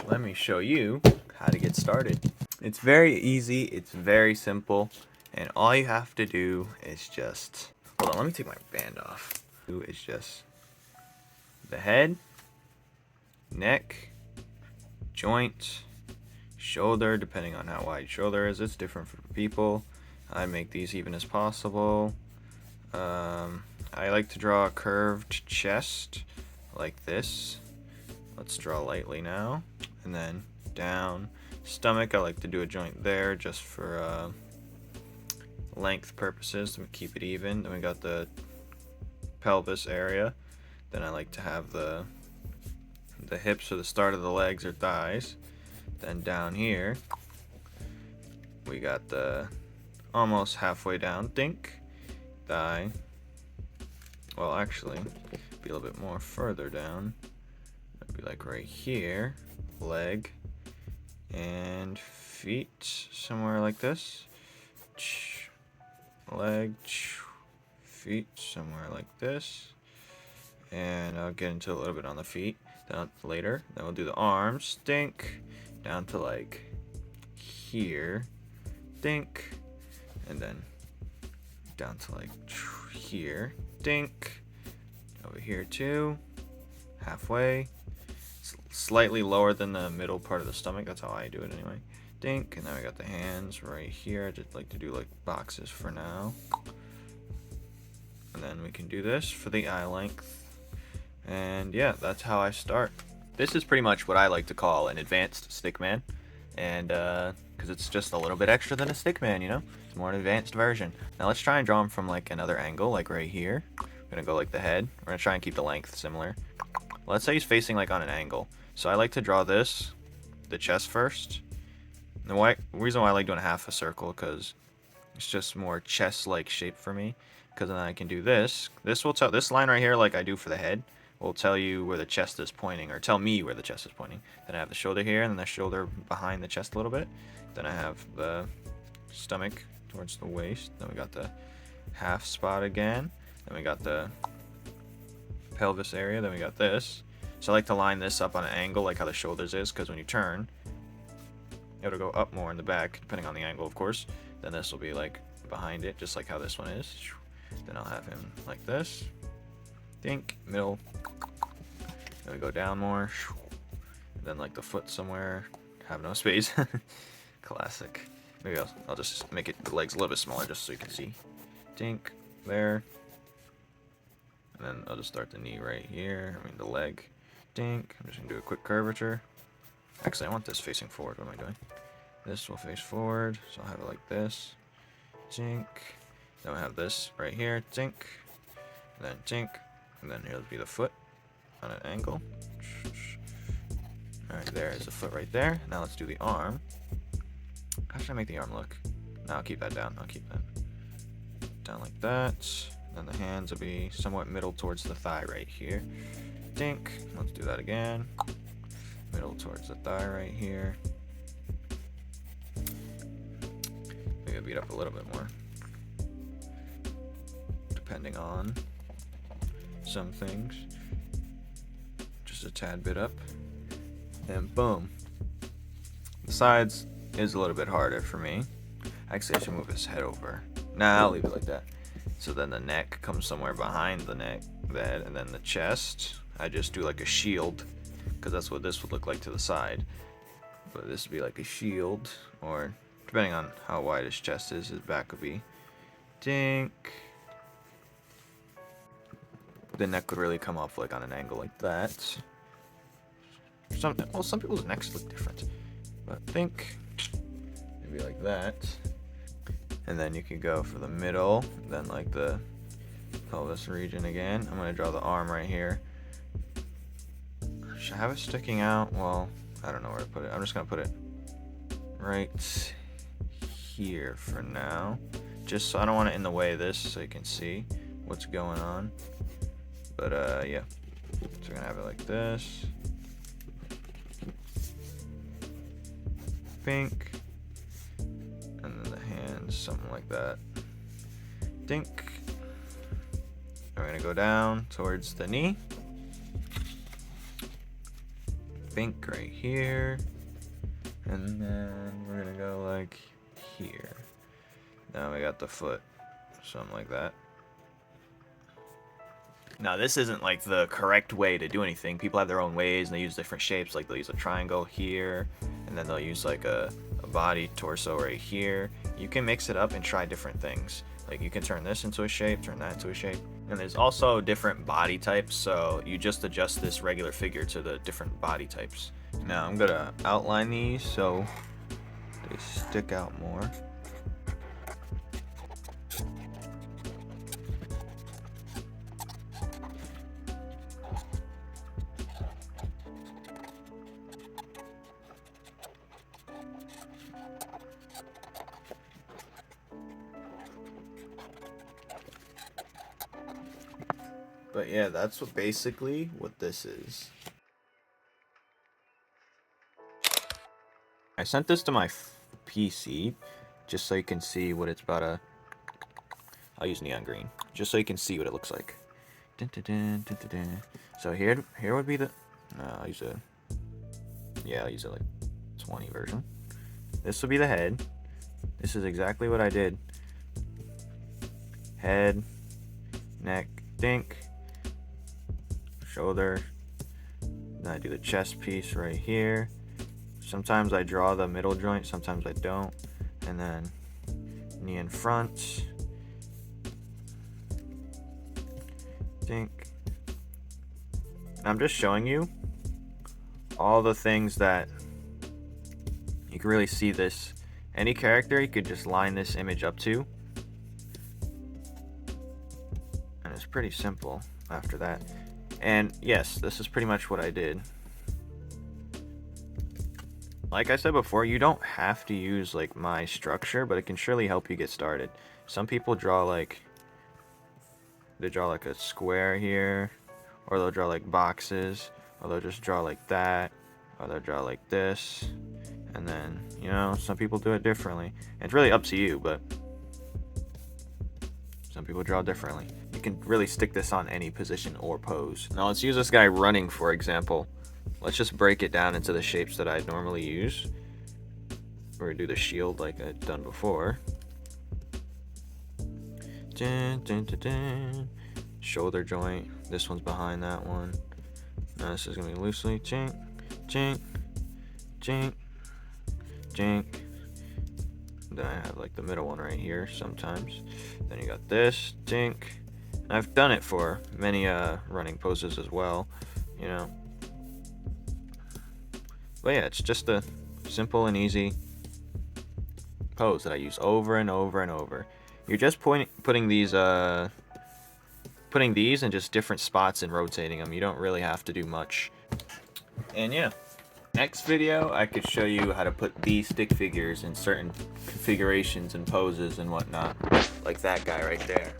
let me show you how to get started. It's very easy, it's very simple, and all you have to do is just, hold on, let me take my band off. Is just the head, neck, joint, shoulder, depending on how wide shoulder is. It's different for people. I make these even as possible. I like to draw a curved chest like this. Let's draw lightly now, and then down. Stomach, I like to do a joint there just for length purposes to keep it even. Then we got the pelvis area. Then I like to have the hips or the start of the legs or thighs. Then down here we got the almost halfway down thigh. Well, actually be a little bit more further down. That'd be like right here, leg and feet, somewhere like this. Leg, feet, somewhere like this. And I'll get into a little bit on the feet down later. Then we'll do the arms, down to like here, and then down to like here, over here too, halfway, slightly lower than the middle part of the stomach. That's how I do it anyway. And then we got the hands right here. I just like to do like boxes for now. And then we can do this for the eye length. And yeah, that's how I start. This is pretty much what I like to call an advanced stickman. And because it's just a little bit extra than a stickman, you know? It's more an advanced version. Now let's try and draw him from like another angle, like right here. I'm gonna go like the head. We're gonna try and keep the length similar. Let's say he's facing like on an angle. So I like to draw this, the chest first. The reason why I like doing half a circle, because it's just more chest-like shape for me. Because then I can do this. This will tell, this line right here, like I do for the head, will tell you where the chest is pointing, or tell me where the chest is pointing. Then I have the shoulder here, and then the shoulder behind the chest a little bit. Then I have the stomach towards the waist. Then we got the half spot again. Then we got the pelvis area. Then we got this. So I like to line this up on an angle, like how the shoulders is, because when you turn, it'll go up more in the back, depending on the angle, of course. Then this will be like behind it, just like how this one is. Then I'll have him like this. Middle. Then we go down more. Then like the foot somewhere. Have no space. Classic. Maybe I'll just make it the legs a little bit smaller just so you can see. There. And then I'll just start the knee right here. I mean the leg. I'm just gonna do a quick curvature. Actually, I want this facing forward. What am I doing? This will face forward, so I'll have it like this. Then we have this right here. And then and then here'll be the foot on an angle. All right, there is the foot right there. Now let's do the arm. How should I make the arm look? No, I'll keep that down. I'll keep that down like that. Then the hands will be somewhat middle towards the thigh right here. Let's do that again. Middle towards the thigh right here. Maybe I'll beat up a little bit more, depending on some things. Just a tad bit up, and boom. The sides is a little bit harder for me. Actually, I should move his head over. Nah, I'll leave it like that. So then the neck comes somewhere behind the neck, and then the chest, I just do like a shield, because that's what this would look like to the side. But this would be like a shield, or depending on how wide his chest is, his back would be the neck would really come off like on an angle like that. Some people's necks look different, but maybe like that. And then you can go for the middle, then like the pelvis region again. I'm gonna draw the arm right here. Should I have it sticking out? Well, I don't know where to put it. I'm just gonna put it right here for now, just so I don't want it in the way of this, so you can see what's going on. But yeah, so we're gonna have it like this. And then the hands, something like that. We're gonna go down towards the knee. think right here, and then we're gonna go like here. Now we got the foot, something like that. Now this isn't like the correct way to do anything. People have their own ways and they use different shapes. Like they'll use a triangle here, and then they'll use like a body torso right here. You can mix it up and try different things. Like you can turn this into a shape, turn that into a shape. And there's also different body types, so you just adjust this regular figure to the different body types. Now I'm gonna outline these so they stick out more. But yeah, that's basically what this is. I sent this to my PC just so you can see what it's about to... I'll use neon green, just so you can see what it looks like. Dun, dun, dun, dun, dun, dun. So here would be the... No, I'll use a... Yeah, I'll use a like 20 version. This will be the head. This is exactly what I did. Head, neck, dink, shoulder. Then I do the chest piece right here. Sometimes I draw the middle joint, sometimes I don't. And then knee in front. Dink. And I'm just showing you all the things that you can really see this. Any character you could just line this image up to. And it's pretty simple after that. And yes, this is pretty much what I did. Like I said before, you don't have to use like my structure, but it can surely help you get started. Some people draw like, they draw like a square here, or they'll draw like boxes, or they'll just draw like that, or they'll draw like this. And then, you know, some people do it differently. It's really up to you, but some people draw differently. You can really stick this on any position or pose. Now let's use this guy running, for example. Let's just break it down into the shapes that I'd normally use. We're gonna do the shield like I'd done before. Dun, dun, dun, dun. Shoulder joint. This one's behind that one. Now this is gonna be loosely. Jink, jink, jink, jink. Then I have like the middle one right here sometimes. Then you got this, jink. I've done it for many running poses as well, you know. But yeah, it's just a simple and easy pose that I use over and over and over. You're just putting these in just different spots and rotating them. You don't really have to do much. And yeah, next video I could show you how to put these stick figures in certain configurations and poses and whatnot, like that guy right there.